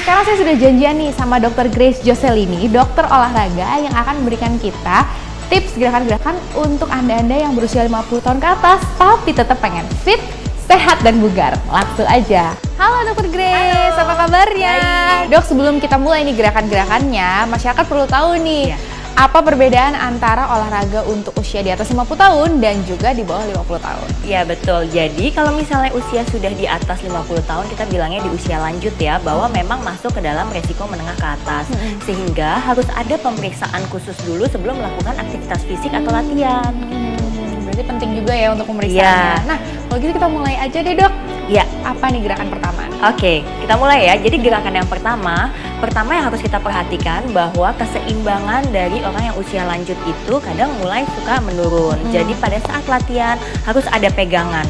sekarang saya sudah janjian nih sama Dr. Grace Joselini, dokter olahraga yang akan memberikan kita tips gerakan-gerakan untuk Anda-Anda yang berusia 50 tahun ke atas tapi tetap pengen fit, sehat dan bugar. Langsung aja. Halo Dr. Grace, apa kabarnya? Baik. Dok, sebelum kita mulai nih gerakan-gerakannya, masyarakat perlu tahu nih, apa perbedaan antara olahraga untuk usia di atas 50 tahun dan juga di bawah 50 tahun? Iya betul, jadi kalau misalnya usia sudah di atas 50 tahun, kita bilangnya di usia lanjut ya, bahwa memang masuk ke dalam resiko menengah ke atas. Sehingga harus ada pemeriksaan khusus dulu sebelum melakukan aktivitas fisik atau latihan. Berarti penting juga ya untuk pemeriksaannya. Nah, kalau gitu kita mulai aja deh dok. Iya. Apa nih gerakan pertama? Oke, kita mulai ya. Jadi gerakan yang pertama yang harus kita perhatikan bahwa keseimbangan dari orang yang usia lanjut itu kadang mulai suka menurun. Jadi pada saat latihan harus ada pegangan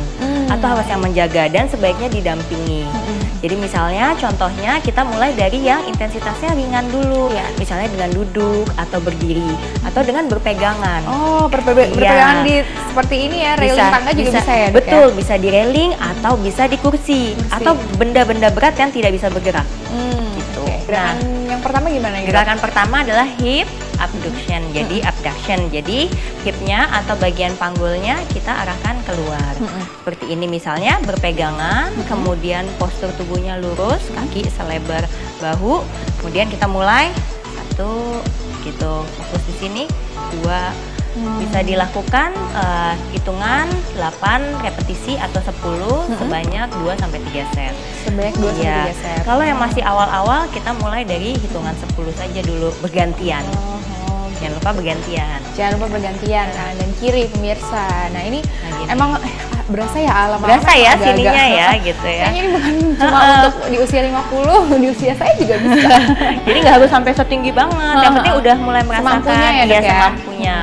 atau harus yang menjaga dan sebaiknya didampingi. Jadi misalnya contohnya kita mulai dari yang intensitasnya ringan dulu, misalnya dengan duduk atau berdiri atau dengan berpegangan. Oh, berpegangan di seperti ini ya, railing tangga juga bisa ya dok? Betul, bisa di railing atau bisa di kursi atau benda-benda berat yang tidak bisa bergerak. Gitu. Gerakan yang pertama gimana ya? Gerakan pertama adalah hip abduction. Jadi abduction. Jadi hipnya atau bagian panggulnya kita arahkan keluar. Seperti ini misalnya berpegangan, kemudian postur tubuhnya lurus, kaki selebar bahu. Kemudian kita mulai 1 gitu. Fokus di sini. 2. Bisa dilakukan hitungan 8 repetisi atau 10 sebanyak 2-3 set. Sebanyak 2-3 set. Kalau yang masih awal-awal kita mulai dari hitungan 10 saja dulu, bergantian. Jangan lupa bergantian. Jangan lupa bergantian kanan dan kiri pemirsa. Nah ini emang berasa ya lama-lama. Berasa ya sininya ya gitu ya. Kayaknya ini bukan cuma untuk di usia 50, di usia saya juga bisa. Jadi nggak harus sampai setinggi banget. Yang penting udah mulai merasakan semampunya ya, dok, ya? Semampunya.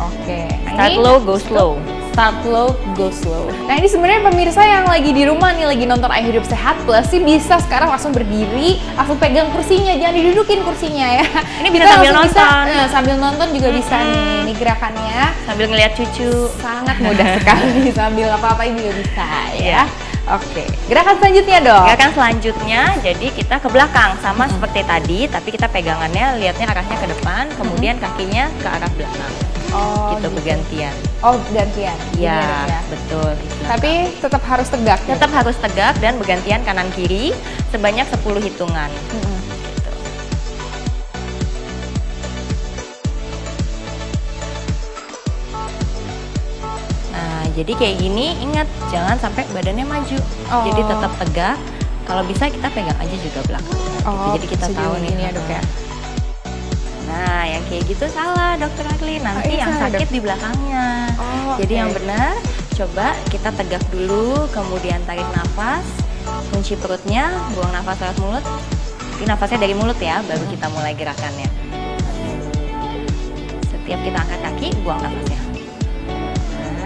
Oke. Start low, go slow. Start low, go slow. Nah ini sebenarnya pemirsa yang lagi di rumah nih, lagi nonton Ayo Hidup Sehat Plus sih bisa sekarang langsung berdiri, langsung pegang kursinya, jangan didudukin kursinya ya. Ini bisa sambil nonton. Sambil nonton juga bisa nih. Ini gerakannya sambil ngeliat cucu. Sangat mudah sekali, sambil apa-apain juga bisa ya. Oke, gerakan selanjutnya dong. Gerakan selanjutnya, jadi kita ke belakang sama seperti tadi, tapi kita pegangannya lihatnya arahnya ke depan, kemudian kakinya ke arah belakang. Oh, gitu bergantian. Oh, gantian. Iya, betul. Tapi tetap harus tegak. Tetap harus tegak dan bergantian kanan kiri sebanyak 10 hitungan. Gitu. Nah, jadi kayak gini, ingat jangan sampai badannya maju. Jadi tetap tegak. Kalau bisa kita pegang aja juga belakang. Gitu. Jadi kita tahu nih ya dok ya. Nah, yang kayak gitu salah Dokter Agli, nanti yang sakit di belakangnya. Jadi yang benar, coba kita tegak dulu, kemudian tarik nafas, kunci perutnya, buang nafas lewat mulut. Tapi nafasnya dari mulut ya, baru kita mulai gerakannya. Setiap kita angkat kaki, buang nafasnya.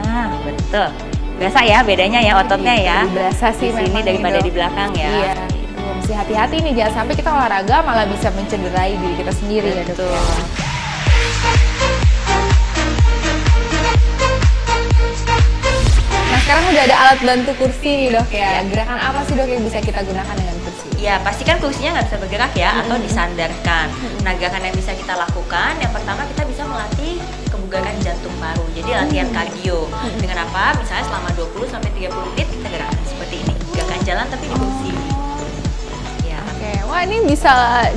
Nah, betul. Berasa ya bedanya ya ototnya ya. Berasa sih di sini daripada di belakang ya. Iya. Mesti hati-hati nih, jangan sampai kita olahraga malah bisa mencederai diri kita sendiri. Betul. Ya dok. Nah sekarang udah ada alat bantu kursi nih dok ya. Gerakan apa sih dok yang bisa kita gunakan dengan kursi? Ya pastikan kursinya nggak bisa bergerak ya atau disandarkan. Nah gerakan yang bisa kita lakukan, yang pertama kita bisa melatih kebugaran jantung paru. Jadi latihan kardio. Dengan apa? Misalnya selama 20-30 menit kita gerakan seperti ini. Gerakan jalan tapi di kursi. Wah ini bisa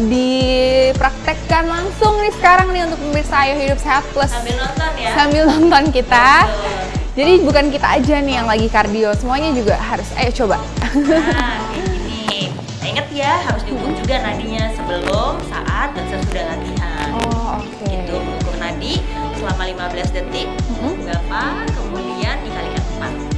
dipraktekkan langsung nih sekarang nih untuk pemirsa Ayo Hidup Sehat Plus. Sambil nonton ya? Sambil nonton kita. Jadi bukan kita aja nih yang lagi kardio, semuanya juga harus, ayo coba. Nah kayak gini. Nah, inget ya harus diukur juga nadinya sebelum, saat, dan sesudah latihan. Gitu, ukur nadi selama 15 detik, berapa, kemudian dikalikan 4.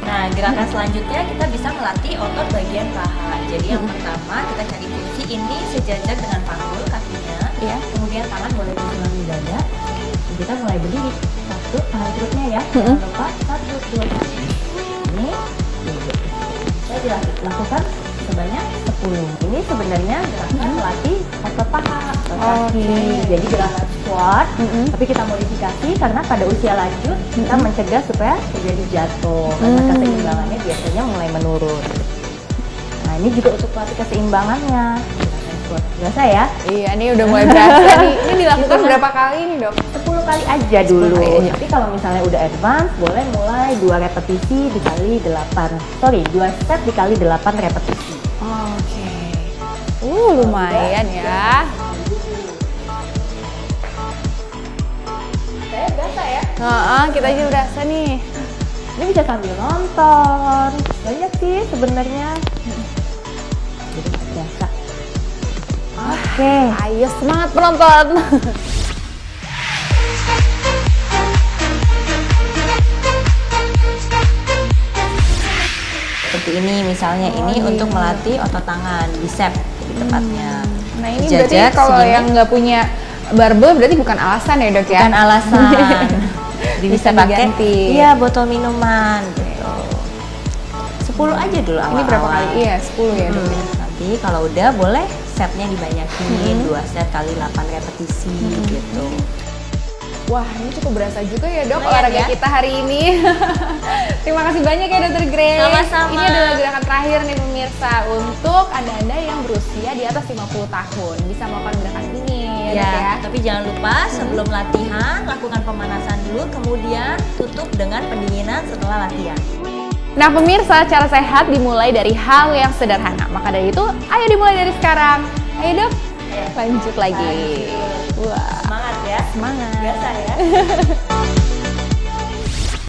Nah, gerakan selanjutnya kita bisa melatih otot bagian paha. Jadi yang pertama kita cari kursi ini sejajar dengan panggul kakinya. Kemudian tangan boleh dipegang di dada. Kita mulai berdiri. 1, tahan perutnya ya. Jangan lupa 1, 2, 3. Ini, saya dilakukan sebanyak 10. Ini sebenarnya gerakan melatih otot paha, otot kaki. Jadi gerakan squat, tapi kita modifikasi karena pada usia lanjut kita mencegah supaya terjadi jatuh karena keseimbangannya biasanya mulai menurun. Nah Nah, ini juga untuk melatih keseimbangannya. Biasa ya? Iya, ini udah mulai berasa nih. Ini dilakukan berapa kali nih, Dok? 10 kali aja dulu. 10 kali aja. Tapi kalau misalnya udah advance, boleh mulai 2 repetisi dikali 8. Sorry, 2 set dikali 8 repetisi. Oke. Lumayan ya. Saya berasa ya? Kita aja berasa nih. Ini bisa sambil nonton. Banyak sih sebenarnya. Jadi biasa. Oke. Ayo semangat penonton. Seperti ini misalnya, ini untuk melatih otot tangan, bicep lebih tepatnya. Nah, ini berarti kalau yang nggak punya barbel berarti bukan alasan ya, Dok ya? Bukan alasan. Bisa pakai diganti. iya botol minuman gitu. 10 aja dulu awal. Ini berapa kali? Iya, 10 ya, Dok. Nanti kalau udah boleh setnya dibanyakin, 2 set kali 8 repetisi gitu. Wah, ini cukup berasa juga ya, Dok, Lumayan olahraga ya? kita hari ini. Terima kasih banyak ya, Dr. Grace. Sama-sama. Ini adalah gerakan terakhir nih pemirsa untuk Anda-Anda yang berusia di atas 50 tahun. Bisa melakukan gerakan ini ya, Dok ya. Tapi jangan lupa sebelum latihan lakukan pemanasan dulu, kemudian tutup dengan pendinginan setelah latihan. Nah pemirsa, cara sehat dimulai dari hal yang sederhana. Maka dari itu, ayo dimulai dari sekarang. Ayo, Dok, lanjut lagi. Wah, Semangat ya. semangat. Biasa ya.